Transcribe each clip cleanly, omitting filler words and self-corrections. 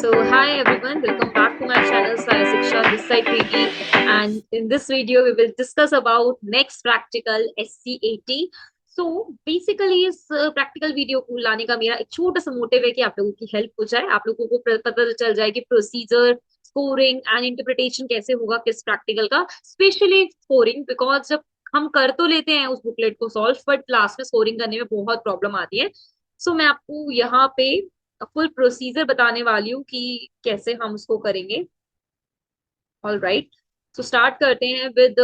So, hi everyone, welcome back to my channel Swaya Shiksha. This side Preeti, and in this video we will discuss about next practical SCAT. So basically इस practical video को लाने का मेरा एक छोटा सा motive है कि आप लोगों की हेल्प हो जाए, आप लोगों को पता चल जाए कि प्रोसीजर, स्कोरिंग एंड इंटरप्रिटेशन कैसे होगा किस प्रैक्टिकल का, स्पेशली स्कोरिंग, बिकॉज जब हम कर तो लेते हैं उस बुकलेट को सॉल्व, बट लास्ट में स्कोरिंग करने में बहुत प्रॉब्लम आती है. सो मैं आपको यहाँ पे फुल प्रोसीजर बताने वाली हूँ कि कैसे हम उसको करेंगे. ऑल राइट, सो स्टार्ट करते हैं with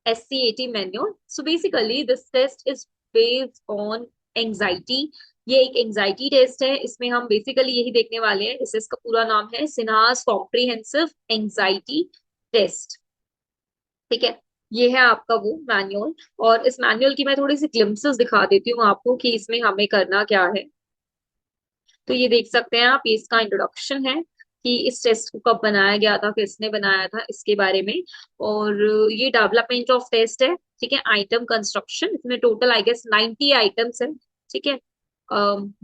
SCAT manual. So basically this test is based on anxiety. ये एक एंजाइटी टेस्ट है. इसमें हम बेसिकली यही देखने वाले हैं. इसका पूरा नाम है सिन्हास कॉम्प्रिहेंसिव एंजाइटी टेस्ट. ठीक है, ये है आपका वो मैनुअल. और इस मैनुअल की मैं थोड़ी सी ग्लिम्पसेस दिखा देती हूँ आपको कि इसमें हमें करना क्या है. तो ये देख सकते हैं आप, ये इसका इंट्रोडक्शन है कि इस टेस्ट को कब बनाया गया था, किसने बनाया था, इसके बारे में. और ये डेवलपमेंट ऑफ टेस्ट है. ठीक है, आइटम कंस्ट्रक्शन, इसमें टोटल आई गेस 90 आइटम्स है. ठीक है,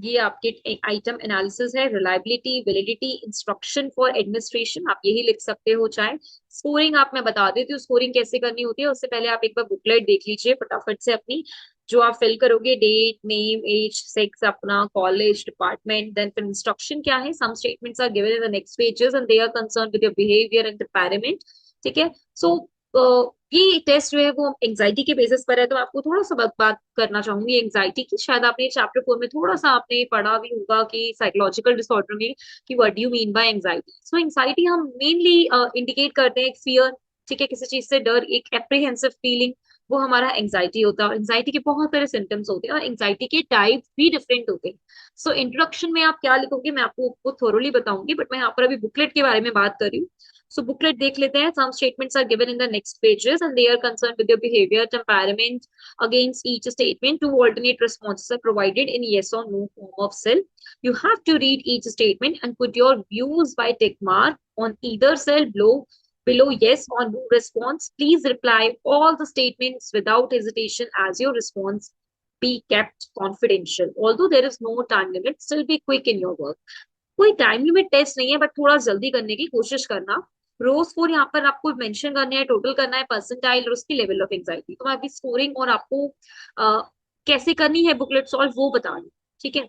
ये आपके आइटम एनालिसिस है, reliability, validity, instruction for administration, आप यही लिख सकते हो चाहे. स्कोरिंग आप मैं बता देती हूँ स्कोरिंग कैसे करनी होती है. उससे पहले आप एक बार बुकलेट देख लीजिए फटाफट से अपनी, जो आप फिल करोगे, डेट, नेम, एज, सेक्स, अपना कॉलेज, डिपार्टमेंट, देन फिर इंस्ट्रक्शन क्या है. Some statements are given in the next pages and they are concern with your behaviour and temperament. ठीक है, सो ये टेस्ट जो है वो एंजाइटी के बेसिस पर है. तो आपको थोड़ा सा बात करना चाहूंगी एंजाइटी की. शायद आपने चैप्टर 4 में थोड़ा सा आपने पढ़ा भी होगा कि साइकोलॉजिकल डिसऑर्डर में कि what do you mean by anxiety. So anxiety हम मेनली इंडिकेट करते हैं एक फियर. ठीक है, किसी चीज से डर, एक एप्रीहेंसिव फीलिंग, वो हमारा एंजाइटी होता है. और एंजाइटी के बहुत सारे सिम्टम्स होते हैं और एंजाइटी के टाइप भी डिफरेंट होते हैं. सो इंट्रोडक्शन में आप क्या लिखोगे मैं आपको थोरोली बताऊंगी, बट मैं यहाँ पर अभी बुकलेट के बारे में बात कर रही हूँ. सो बुकलेट देख लेते हैं. Some statements are given in the next pages and they are concern with your behaviour, temperament. Against each statement, two alternate responses are provided in yes or no form of cell. You have to read each statement and put your views by tick mark on either cell below yes or no response. Please reply all the statements without hesitation as your response be kept confidential. Although there is no time limit, still be quick in your work. कोई time limit test नहीं है, but थोड़ा जल्दी करने की कोशिश करना. रो score यहाँ पर आपको मेंशन करना है, टोटल करना है, परसेंटाइल और उसकी लेवल ऑफ एंजाइटी. तो मैं अभी स्कोरिंग और आपको कैसे करनी है बुकलेट सॉल्व वो बता रही हूँ. ठीक है,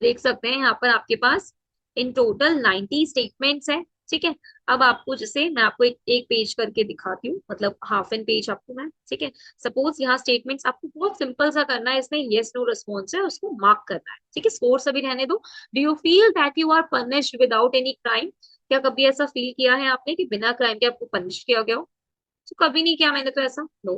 देख सकते हैं यहाँ पर आपके पास इन टोटल 90 स्टेटमेंट्स है. ठीक है, अब आपको जैसे मैं आपको एक पेज करके दिखाती हूँ, मतलब हाफ एन पेज आपको मैं. ठीक है, सपोज यहाँ स्टेटमेंट्स आपको बहुत सिंपल सा करना है. इसमें यस नो रिस्पॉन्स है, उसको मार्क करना है. ठीक है, स्कोर सभी रहने दो. Do you feel that you are punished without any crime? क्या कभी ऐसा फील किया है आपने कि बिना क्राइम के आपको पनिश किया गया हो? तो कभी नहीं किया मैंने तो ऐसा. No.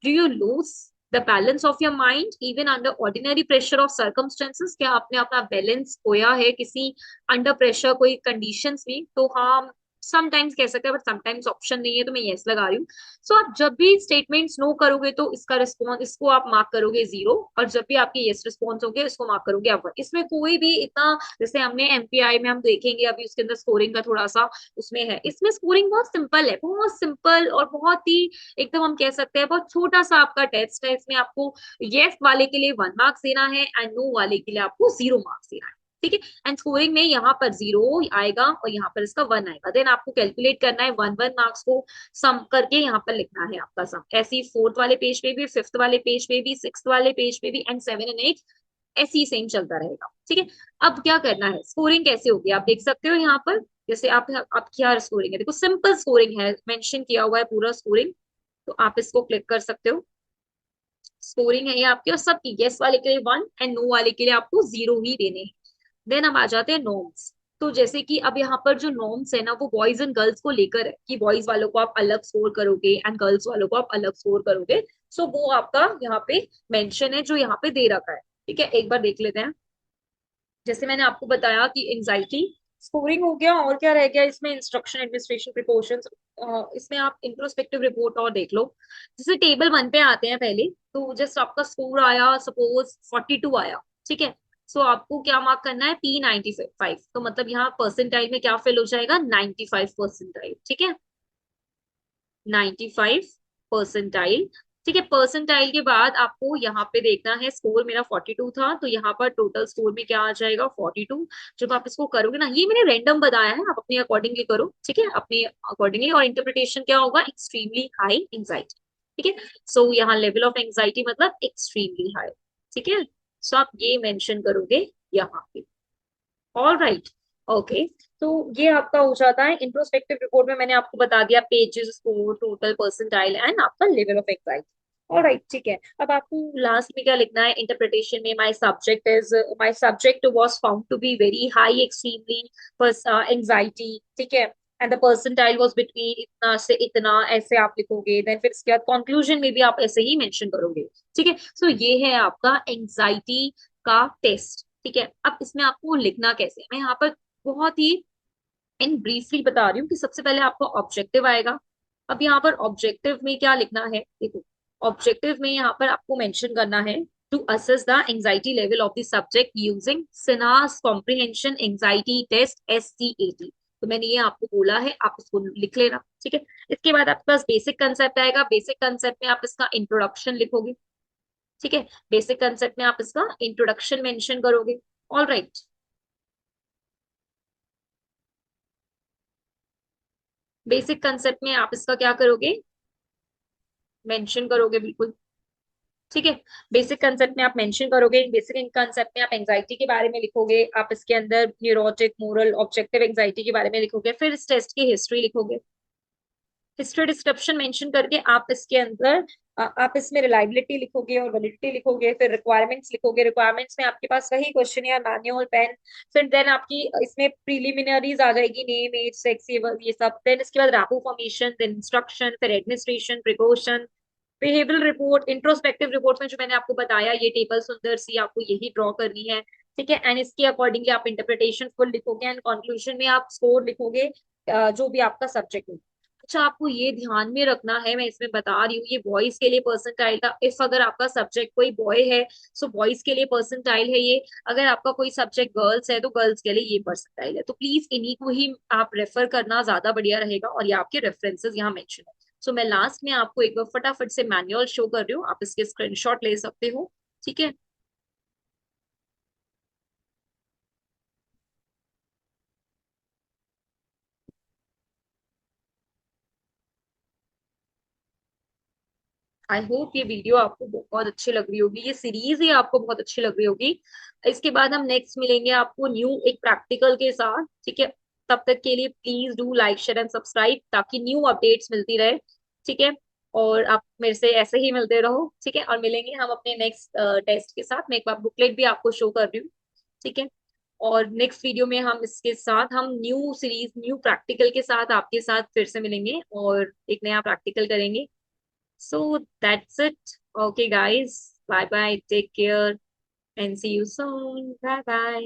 Do you lose the balance of your mind even under ordinary pressure of circumstances? क्या आपने अपना बैलेंस खोया है किसी अंडर प्रेशर कोई कंडीशंस में? तो हाँ, समटाइम्स कह सकते हैं, बट समटाइम्स ऑप्शन नहीं है, तो मैं यस लगा रही हूँ. सो आप जब भी स्टेटमेंट्स नो करोगे तो इसका रिस्पॉन्स, इसको आप मार्क करोगे 0, और जब भी आपके यस रिस्पॉन्स होंगे इसको मार्क करोगे आप 1. इसमें कोई भी इतना, जैसे हमने MPI में हम देखेंगे अभी उसके अंदर स्कोरिंग का थोड़ा सा उसमें है. इसमें स्कोरिंग बहुत सिंपल है, बहुत सिंपल, और बहुत ही एकदम हम कह सकते हैं बहुत छोटा सा आपका टेस्ट है. इसमें आपको यस वाले के लिए 1 मार्क्स देना है एंड नो वाले के लिए आपको 0 मार्क्स देना है. ठीक है, एंड स्कोरिंग में यहाँ पर 0 आएगा और यहाँ पर इसका 1 आएगा. देन आपको कैलकुलेट करना है 1 मार्क्स को सम करके यहाँ पर लिखना है आपका सम. ऐसे ही 4th वाले पेज पे भी, 5th वाले पेज पे भी, 6th वाले पेज पे भी, एंड 7 एंड 8 ऐसे ही सेम चलता रहेगा. ठीक है, अब क्या करना है, स्कोरिंग कैसे होगी आप देख सकते हो यहाँ पर. जैसे आप क्या स्कोरिंग है, देखो सिंपल स्कोरिंग है, मेंशन किया हुआ है पूरा स्कोरिंग. तो आप इसको क्लिक कर सकते हो. स्कोरिंग है ये आपकी, और सबकी यस वाले के लिए 1 एंड नो वाले के लिए आपको 0 ही देने हैं. देन हम आ जाते हैं नॉर्म्स. तो जैसे कि अब यहाँ पर जो नॉर्म्स है ना, वो बॉयज एंड गर्ल्स को लेकर है कि बॉयज वालों को आप अलग स्कोर करोगे एंड गर्ल्स वालों को आप अलग स्कोर करोगे. सो वो आपका यहाँ पे मेंशन है जो यहाँ पे दे रखा है. ठीक है, एक बार देख लेते हैं. जैसे मैंने आपको बताया कि एंजाइटी स्कोरिंग हो गया, और क्या रह गया इसमें, इंस्ट्रक्शन, एडमिनिस्ट्रेशन, प्रिकॉशंस. इसमें आप इंट्रोस्पेक्टिव रिपोर्ट और देख लो. जैसे टेबल 1 पे आते हैं पहले, तो जस्ट आपका स्कोर आया सपोज 42 आया. ठीक है, सो आपको क्या मार्क करना है, P95. तो मतलब यहाँ परसेंटाइल में क्या फिल हो जाएगा, 95 परसेंटाइल. ठीक है, 95 परसेंटाइल. ठीक है। परसेंटाइल के बाद आपको यहाँ पे देखना है, स्कोर मेरा 42 था, तो यहाँ पर टोटल स्कोर में क्या आ जाएगा 42। जब आप इसको करोगे ना, ये मैंने रैंडम बताया है, आप अपने अकॉर्डिंगली करो, ठीक है, अपने अकॉर्डिंगली। और इंटरप्रिटेशन क्या होगा, एक्सट्रीमली हाई एंजाइटी। ठीक है। सो यहाँ लेवल ऑफ एंजाइटी मतलब एक्सट्रीमली हाई। ठीक है। सो आप ये मेंशन करोगे यहाँ पे। All right. ओके। तो ये आपका हो जाता है इंट्रोस्पेक्टिव रिपोर्ट में। मैंने आपको बता दिया pages, score, total, percentile and आपका level of anxiety. All right, ठीक है। अब आपको लास्ट में क्या लिखना है इंटरप्रिटेशन में, my subject was found to be very high extremely anxiety. ठीक है। And the percentile was between इतना से इतना, ऐसे आप लिखोगे। देन फिर इसके बाद कंक्लूजन में भी आप ऐसे ही मेंशन करोगे। ठीक है। सो ये है आपका एंजाइटी का टेस्ट। ठीक है। अब इसमें आपको लिखना कैसे है, मैं यहाँ पर बहुत ही इन ब्रीफली बता रही हूँ कि सबसे पहले आपको ऑब्जेक्टिव आएगा। अब यहाँ पर ऑब्जेक्टिव में क्या लिखना है, देखो। ऑब्जेक्टिव में यहाँ पर आपको मेंशन करना है to assess the anxiety level of the subject using Sinha's comprehension anxiety test SCAT। तो मैंने ये आपको बोला है, आप इसको लिख लेना। ठीक है। इसके बाद आपके पास बेसिक कंसेप्ट आएगा। बेसिक कंसेप्ट में आप इसका इंट्रोडक्शन लिखोगे। ठीक है। बेसिक कंसेप्ट में आप इसका इंट्रोडक्शन मेंशन करोगे। All right. बेसिक कंसेप्ट में आप इसका क्या करोगे, मेंशन करोगे, बिल्कुल। ठीक है। बेसिक कंसेप्ट में आप मेंशन करोगे। बेसिक कंसेप्ट में आप एंजाइटी के बारे में लिखोगे। आप इसके अंदर न्यूरोटिक, मोरल, ऑब्जेक्टिव एंजाइटी के बारे में लिखोगे। फिर इस टेस्ट की हिस्ट्री लिखोगे। हिस्ट्री डिस्क्रिप्शन मेंशन करके आप इसके अंदर आप इसमें रिलायबिलिटी लिखोगे और वैलिडिटी लिखोगे। फिर रिक्वायरमेंट्स लिखोगे। रिक्वायरमेंट्स में आपके पास वही क्वेश्चन या मैनुअल, पेन। फिर देन आपकी इसमें प्रीलिमिनरीज आ जाएगी, नेम, एज, सेक्स, ये सब। देन इसके बाद रैपो फॉर्मेशन, देन इंस्ट्रक्शन, फिर administration, precaution, behavioural report, introspective report में जो मैंने आपको बताया, ये टेबल सुंदर सी आपको यही ड्रॉ करनी है। ठीक है। एंड इसके अकॉर्डिंगली आप इंटरप्रिटेशन फुल लिखोगे एंड कंक्लूजन में आप स्कोर लिखोगे, जो भी आपका सब्जेक्ट हो। अच्छा, आपको ये ध्यान में रखना है, मैं इसमें बता रही हूँ, ये बॉयज के लिए परसेंटाइल था। इफ अगर आपका सब्जेक्ट कोई बॉय है, सो बॉयज के लिए परसेंटाइल है ये। अगर आपका कोई सब्जेक्ट गर्ल्स है, तो गर्ल्स के लिए ये परसेंटाइल है। तो प्लीज इन्हीं को ही आप रेफर करना, ज्यादा बढ़िया रहेगा। और ये आपके रेफरेंसेस यहाँ मेंशन है। सो मैं लास्ट में आपको एक बार फटाफट से मैनुअल शो कर रही हूँ, आप इसके स्क्रीनशॉट ले सकते हो। ठीक है। आई होप ये वीडियो आपको बहुत अच्छी लग रही होगी, ये सीरीज ही आपको बहुत अच्छी लग रही होगी। इसके बाद हम नेक्स्ट मिलेंगे आपको न्यू एक प्रैक्टिकल के साथ। ठीक है। तब तक के लिए please do like, share and subscribe, ताकि न्यू अपडेट्स मिलती रहे। ठीक है। और आप मेरे से ऐसे ही मिलते रहो। ठीक है। और मिलेंगे हम अपने नेक्स्ट टेस्ट के साथ। मैं एक बार बुकलेट भी आपको शो कर रही हूँ। ठीक है। और नेक्स्ट वीडियो में हम इसके साथ, हम न्यू सीरीज, न्यू प्रैक्टिकल के साथ आपके साथ फिर से मिलेंगे और एक नया प्रैक्टिकल करेंगे। So that's it. Okay, guys. Bye bye. Take care and see you soon. Bye bye.